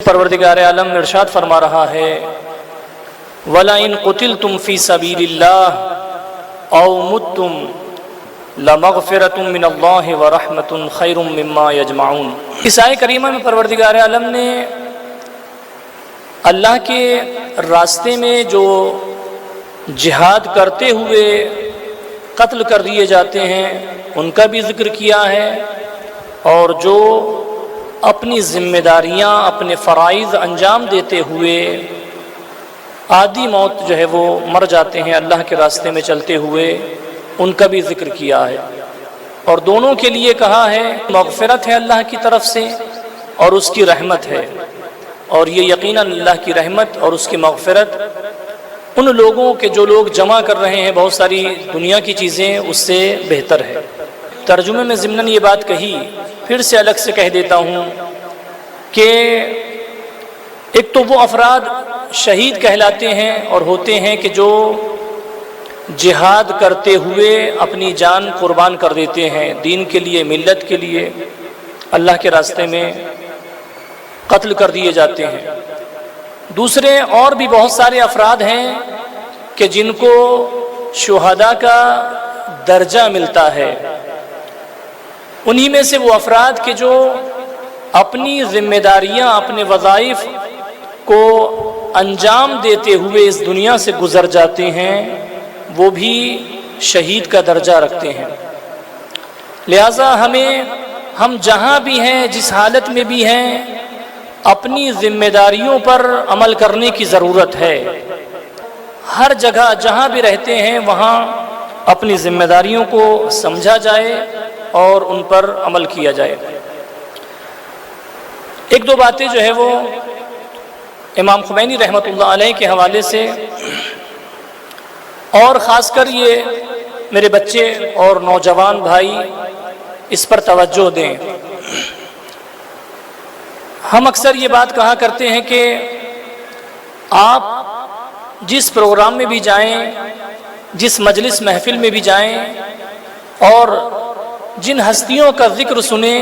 پروردگار عالم ارشاد فرما رہا ہے وَلَئِن قُتِلْتُمْ فِي سَبِيلِ اللَّهِ أَوْ مُتُّمْ لَمَغْفِرَةٌ مِّنَ اللَّهِ وَرَحْمَةٌ خَيْرٌ مِّمَّا يَجْمَعُونَ۔ اس آیت کریمہ میں پروردگار عالم نے اللہ کے راستے میں جو جہاد کرتے ہوئے قتل کر دیے جاتے ہیں ان کا بھی ذکر کیا ہے، اور جو اپنی ذمہ داریاں اپنے فرائض انجام دیتے ہوئے آدھی موت جو ہے وہ مر جاتے ہیں اللہ کے راستے میں چلتے ہوئے، ان کا بھی ذکر کیا ہے۔ اور دونوں کے لیے کہا ہے مغفرت ہے اللہ کی طرف سے اور اس کی رحمت ہے، اور یہ یقیناً اللہ کی رحمت اور اس کی مغفرت ان لوگوں کے جو لوگ جمع کر رہے ہیں بہت ساری دنیا کی چیزیں، اس سے بہتر ہے۔ ترجمے میں ضمناً یہ بات کہی، پھر سے الگ سے کہہ دیتا ہوں کہ ایک تو وہ افراد شہید کہلاتے ہیں اور ہوتے ہیں کہ جو جہاد کرتے ہوئے اپنی جان قربان کر دیتے ہیں دین کے لیے، ملت کے لیے، اللہ کے راستے میں قتل کر دیے جاتے ہیں۔ دوسرے اور بھی بہت سارے افراد ہیں کہ جن کو شہداء کا درجہ ملتا ہے، انہی میں سے وہ افراد کے جو اپنی ذمہ داریاں اپنے وظائف کو انجام دیتے ہوئے اس دنیا سے گزر جاتے ہیں، وہ بھی شہید کا درجہ رکھتے ہیں۔ لہٰذا ہم جہاں بھی ہیں، جس حالت میں بھی ہیں، اپنی ذمہ داریوں پر عمل کرنے کی ضرورت ہے۔ ہر جگہ جہاں بھی رہتے ہیں وہاں اپنی ذمہ داریوں کو سمجھا جائے اور ان پر عمل کیا جائے۔ ایک دو باتیں جو ہے وہ امام خمینی رحمۃ اللہ علیہ کے حوالے سے، اور خاص کر یہ میرے بچے اور نوجوان بھائی اس پر توجہ دیں۔ ہم اکثر یہ بات کہا کرتے ہیں کہ آپ جس پروگرام میں بھی جائیں، جس مجلس محفل میں بھی جائیں، اور جن ہستیوں کا ذکر سنیں،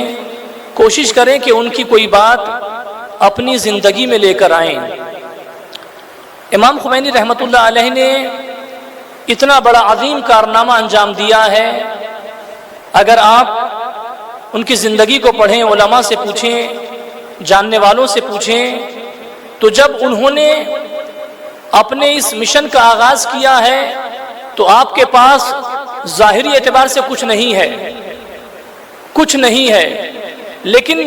کوشش کریں کہ ان کی کوئی بات اپنی زندگی میں لے کر آئیں۔ امام خمینی رحمۃ اللہ علیہ نے اتنا بڑا عظیم کارنامہ انجام دیا ہے، اگر آپ ان کی زندگی کو پڑھیں، علماء سے پوچھیں، جاننے والوں سے پوچھیں، تو جب انہوں نے اپنے اس مشن کا آغاز کیا ہے تو آپ کے پاس ظاہری اعتبار سے کچھ نہیں ہے، لیکن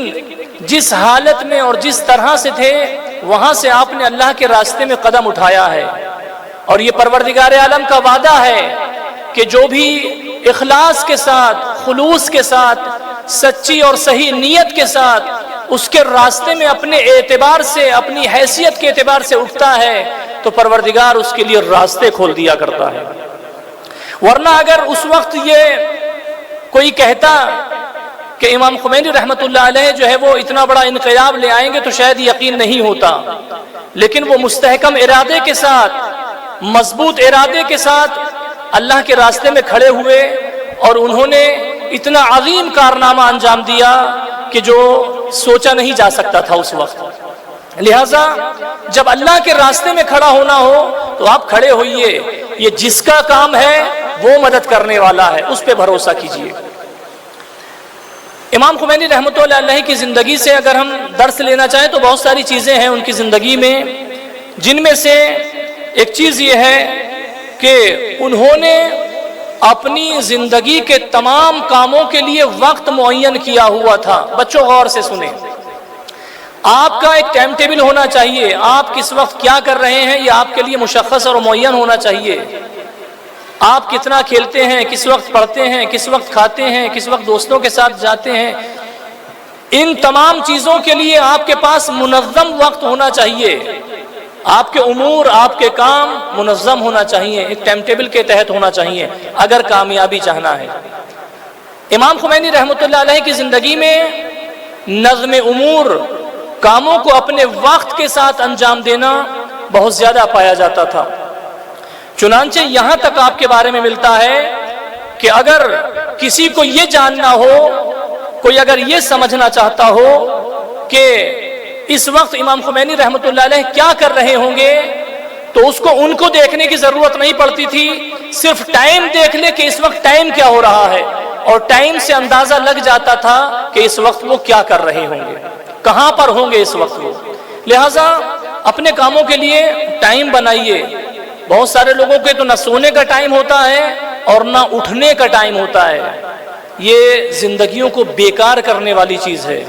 جس حالت میں اور جس طرح سے تھے وہاں سے آپ نے اللہ کے راستے میں قدم اٹھایا ہے، اور یہ پروردگار عالم کا وعدہ ہے کہ جو بھی اخلاص کے ساتھ، خلوص کے ساتھ، سچی اور صحیح نیت کے ساتھ اس کے راستے میں اپنے اعتبار سے، اپنی حیثیت کے اعتبار سے اٹھتا ہے تو پروردگار اس کے لیے راستے کھول دیا کرتا ہے۔ ورنہ اگر اس وقت یہ کوئی کہتا کہ امام خمینی رحمۃ اللہ علیہ جو ہے وہ اتنا بڑا انقلاب لے آئیں گے تو شاید یقین نہیں ہوتا، لیکن وہ مستحکم ارادے کے ساتھ، مضبوط ارادے کے ساتھ اللہ کے راستے میں کھڑے ہوئے، اور انہوں نے اتنا عظیم کارنامہ انجام دیا کہ جو سوچا نہیں جا سکتا تھا اس وقت۔ لہٰذا جب اللہ کے راستے میں کھڑا ہونا ہو تو آپ کھڑے ہوئیے، یہ جس کا کام ہے وہ مدد کرنے والا ہے، اس پہ بھروسہ کیجیے۔ امام خمینی رحمۃ اللہ علیہ کی زندگی سے اگر ہم درس لینا چاہیں تو بہت ساری چیزیں ہیں ان کی زندگی میں، جن میں سے ایک چیز یہ ہے کہ انہوں نے اپنی زندگی کے تمام کاموں کے لیے وقت معین کیا ہوا تھا۔ بچوں غور سے سنیں، آپ کا ایک ٹائم ٹیبل ہونا چاہیے، آپ کس وقت کیا کر رہے ہیں یہ آپ کے لیے مشخص اور معین ہونا چاہیے۔ آپ کتنا کھیلتے ہیں، کس وقت پڑھتے ہیں، کس وقت کھاتے ہیں، کس وقت دوستوں کے ساتھ جاتے ہیں، ان تمام چیزوں کے لیے آپ کے پاس منظم وقت ہونا چاہیے۔ آپ کے امور، آپ کے کام منظم ہونا چاہیے، ایک ٹائم ٹیبل کے تحت ہونا چاہیے اگر کامیابی چاہنا ہے۔ امام خمینی رحمۃ اللہ علیہ کی زندگی میں نظم امور، کاموں کو اپنے وقت کے ساتھ انجام دینا بہت زیادہ پایا جاتا تھا۔ چنانچہ یہاں تک آپ کے بارے میں ملتا ہے کہ اگر کسی کو یہ جاننا ہو، کوئی اگر یہ سمجھنا چاہتا ہو کہ اس وقت امام خمینی رحمۃ اللہ علیہ کیا کر رہے ہوں گے، تو اس کو ان کو دیکھنے کی ضرورت نہیں پڑتی تھی، صرف ٹائم دیکھ لے کہ اس وقت ٹائم کیا ہو رہا ہے، اور ٹائم سے اندازہ لگ جاتا تھا کہ اس وقت وہ کیا کر رہے ہوں گے، کہاں پر ہوں گے اس وقت وہ۔ لہٰذا اپنے کاموں کے لیے ٹائم بنائیے۔ بہت سارے لوگوں کے تو نہ سونے کا ٹائم ہوتا ہے اور نہ اٹھنے کا ٹائم ہوتا ہے، یہ زندگیوں کو بیکار کرنے والی چیز ہے۔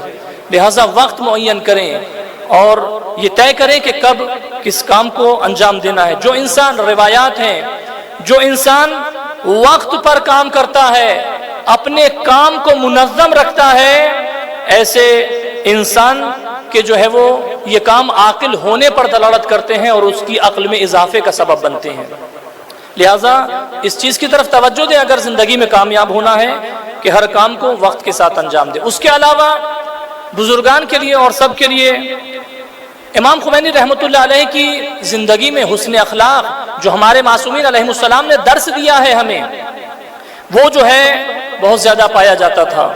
لہٰذا وقت معین کریں اور یہ طے کریں کہ کب کس کام کو انجام دینا ہے۔ جو انسان، روایات ہیں، جو انسان وقت پر کام کرتا ہے، اپنے کام کو منظم رکھتا ہے، ایسے انسان کہ جو ہے وہ یہ کام عاقل ہونے پر دلالت کرتے ہیں اور اس کی عقل میں اضافے کا سبب بنتے ہیں۔ لہٰذا اس چیز کی طرف توجہ دیں اگر زندگی میں کامیاب ہونا ہے کہ ہر کام کو وقت کے ساتھ انجام دیں۔ اس کے علاوہ بزرگان کے لیے اور سب کے لیے امام خمینی رحمۃ اللہ علیہ کی زندگی میں حسن اخلاق جو ہمارے معصومین علیہ السلام نے درس دیا ہے ہمیں، وہ جو ہے بہت زیادہ پایا جاتا تھا۔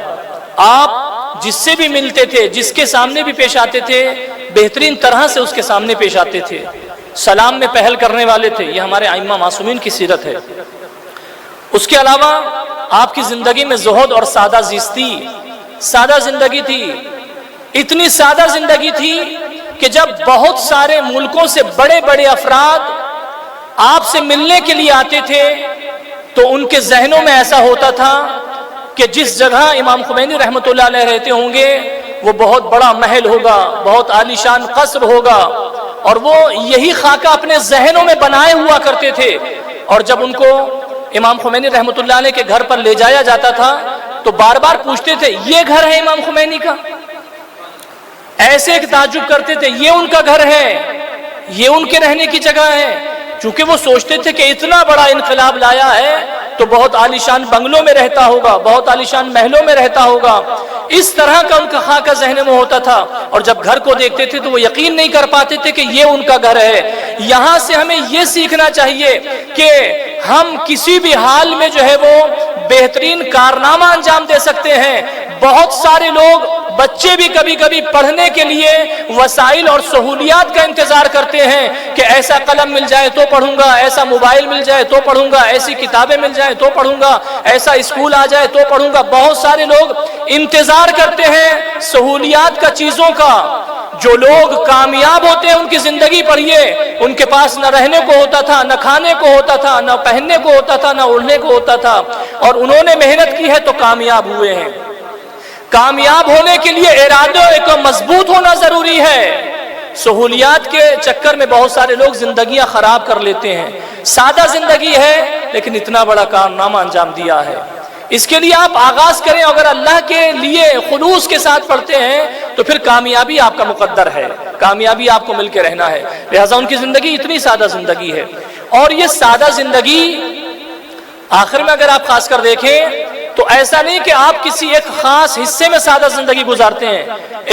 آپ جس سے بھی ملتے تھے، جس کے سامنے بھی پیش آتے تھے، بہترین طرح سے اس کے سامنے پیش آتے تھے، سلام میں پہل کرنے والے تھے۔ یہ ہمارے ائمہ معصومین کی سیرت ہے۔ اس کے علاوہ آپ کی زندگی میں زہد اور سادہ زیستی، سادہ زندگی تھی، اتنی سادہ زندگی تھی کہ جب بہت سارے ملکوں سے بڑے بڑے افراد آپ سے ملنے کے لیے آتے تھے تو ان کے ذہنوں میں ایسا ہوتا تھا کہ جس جگہ امام خمینی رحمۃ اللہ علیہ رہتے ہوں گے وہ بہت بڑا محل ہوگا، بہت عالیشان قصر ہوگا، اور وہ یہی خاکہ اپنے ذہنوں میں بنائے ہوا کرتے تھے۔ اور جب ان کو امام خمینی رحمۃ اللہ علیہ کے گھر پر لے جایا جاتا تھا تو بار بار پوچھتے تھے یہ گھر ہے امام خمینی کا؟ ایسے ایک تعجب کرتے تھے، یہ ان کا گھر ہے، یہ ان کے رہنے کی جگہ ہے، چونکہ وہ سوچتے تھے کہ اتنا بڑا انقلاب لایا ہے تو بہت عالیشان بنگلوں میں رہتا ہوگا، بہت عالیشان محلوں میں رہتا ہوگا۔ اس طرح کا ان کا خاکہ ذہن میں ہوتا تھا، اور جب گھر کو دیکھتے تھے تو وہ یقین نہیں کر پاتے تھے کہ یہ ان کا گھر ہے۔ یہاں سے ہمیں یہ سیکھنا چاہیے کہ ہم کسی بھی حال میں جو ہے وہ بہترین کارنامہ انجام دے سکتے ہیں۔ بہت سارے لوگ، بچے بھی کبھی کبھی پڑھنے کے لیے وسائل اور سہولیات کا انتظار کرتے ہیں کہ ایسا قلم مل جائے تو پڑھوں گا، ایسا موبائل مل جائے تو پڑھوں گا، ایسی کتابیں مل جائیں تو پڑھوں گا، ایسا اسکول آ جائے تو پڑھوں گا۔ بہت سارے لوگ انتظار کرتے ہیں سہولیات کا، چیزوں کا۔ جو لوگ کامیاب ہوتے ہیں ان کی زندگی پڑھیے، ان کے پاس نہ رہنے کو ہوتا تھا، نہ کھانے کو ہوتا تھا، نہ پہننے کو ہوتا تھا، نہ اڑنے کو ہوتا تھا، اور انہوں نے محنت کی ہے تو کامیاب ہوئے ہیں۔ کامیاب ہونے کے لیے ارادہ ایک مضبوط ہونا ضروری ہے۔ سہولیات کے چکر میں بہت سارے لوگ زندگیاں خراب کر لیتے ہیں۔ سادہ زندگی ہے لیکن اتنا بڑا کارنامہ انجام دیا ہے۔ اس کے لیے آپ آغاز کریں، اگر اللہ کے لیے خلوص کے ساتھ پڑھتے ہیں تو پھر کامیابی آپ کا مقدر ہے، کامیابی آپ کو مل کے رہنا ہے۔ لہٰذا ان کی زندگی اتنی سادہ زندگی ہے، اور یہ سادہ زندگی آخر میں اگر آپ خاص کر دیکھیں تو ایسا نہیں کہ آپ کسی ایک خاص حصے میں سادہ زندگی گزارتے ہیں۔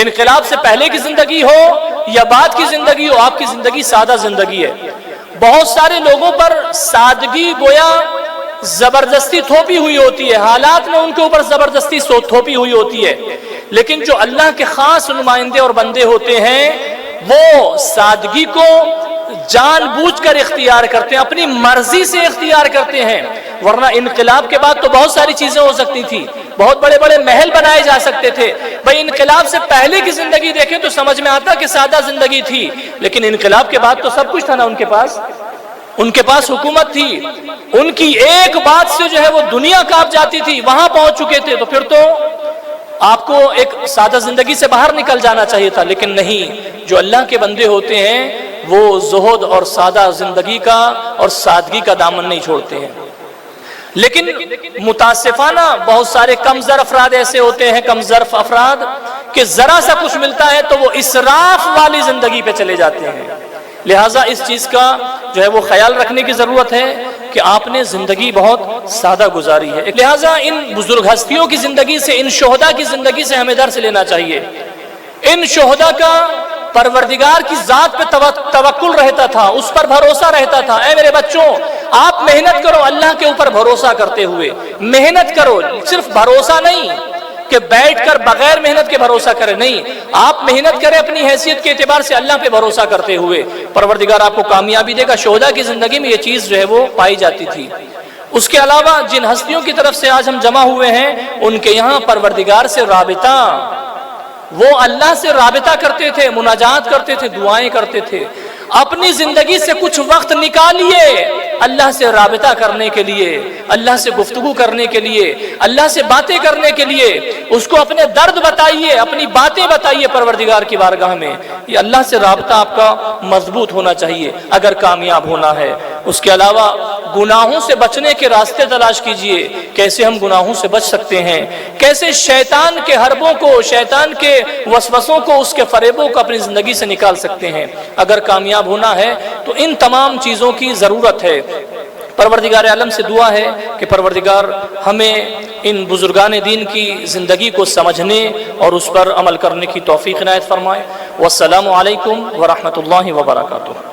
انقلاب سے پہلے کی زندگی ہو یا بعد کی زندگی ہو، آپ کی زندگی سادہ زندگی ہے۔ بہت سارے لوگوں پر سادگی گویا زبردستی تھوپی ہوئی ہوتی ہے، حالات میں ان کے اوپر زبردستی تھوپی ہوئی ہوتی ہے، لیکن جو اللہ کے خاص نمائندے اور بندے ہوتے ہیں وہ سادگی کو جان بوجھ کر اختیار کرتے ہیں، اپنی مرضی سے اختیار کرتے ہیں۔ ورنہ انقلاب کے بعد تو بہت ساری چیزیں ہو سکتی تھی، بہت بڑے بڑے محل بنائے جا سکتے تھے۔ بھائی انقلاب سے پہلے کی زندگی دیکھیں تو سمجھ میں آتا کہ سادہ زندگی تھی، لیکن انقلاب کے بعد تو سب کچھ تھا نا ان کے پاس حکومت تھی، ان کی ایک بات سے جو ہے وہ دنیا کانپ جاتی تھی، وہاں پہنچ چکے تھے، تو پھر تو آپ کو ایک سادہ زندگی سے باہر نکل جانا چاہیے تھا، لیکن نہیں۔ جو اللہ کے بندے ہوتے ہیں وہ زہد اور سادہ زندگی کا اور سادگی کا دامن نہیں چھوڑتے ہیں۔ لیکن متاسفانہ بہت سارے کم ظرف افراد ایسے ہوتے ہیں، کم ظرف افراد کہ ذرا سا کچھ ملتا ہے تو وہ اسراف والی زندگی پہ چلے جاتے ہیں۔ لہٰذا اس چیز کا جو ہے وہ خیال رکھنے کی ضرورت ہے کہ آپ نے زندگی بہت سادہ گزاری ہے۔ لہٰذا ان بزرگ ہستیوں کی زندگی سے، ان شہداء کی زندگی سے ہمیں درس لینا چاہیے۔ ان شہداء کا پروردگار کی ذات پہ توکل رہتا تھا، اس پر بھروسہ رہتا تھا۔ اے میرے بچوں، آپ محنت کرو اللہ کے اوپر بھروسہ کرتے ہوئے، محنت کرو، صرف بھروسہ نہیں، کہ بیٹھ کر بغیر محنت کے بھروسہ کرے، نہیں، آپ محنت کریں اپنی حیثیت کے اعتبار سے اللہ پہ بھروسہ کرتے ہوئے، پروردگار آپ کو کامیابی دے گا۔ شہداء کی زندگی میں یہ چیز جو ہے وہ پائی جاتی تھی۔ اس کے علاوہ جن ہستیوں کی طرف سے آج ہم جمع ہوئے ہیں، ان کے یہاں پروردگار سے رابطہ، وہ اللہ سے رابطہ کرتے تھے، مناجات کرتے تھے، دعائیں کرتے تھے۔ اپنی زندگی سے کچھ وقت نکالیے اللہ سے رابطہ کرنے کے لیے، اللہ سے گفتگو کرنے کے لیے، اللہ سے باتیں کرنے کے لیے۔ اس کو اپنے درد بتائیے، اپنی باتیں بتائیے پروردگار کی بارگاہ میں۔ یہ اللہ سے رابطہ آپ کا مضبوط ہونا چاہیے اگر کامیاب ہونا ہے۔ اس کے علاوہ گناہوں سے بچنے کے راستے تلاش کیجئے، کیسے ہم گناہوں سے بچ سکتے ہیں، کیسے شیطان کے حربوں کو، شیطان کے وسوسوں کو، اس کے فریبوں کو اپنی زندگی سے نکال سکتے ہیں۔ اگر کامیاب ہونا ہے تو ان تمام چیزوں کی ضرورت ہے۔ پروردگار عالم سے دعا ہے کہ پروردگار ہمیں ان بزرگان دین کی زندگی کو سمجھنے اور اس پر عمل کرنے کی توفیق عنایت فرمائے۔ والسلام علیکم ورحمۃ اللہ وبرکاتہ۔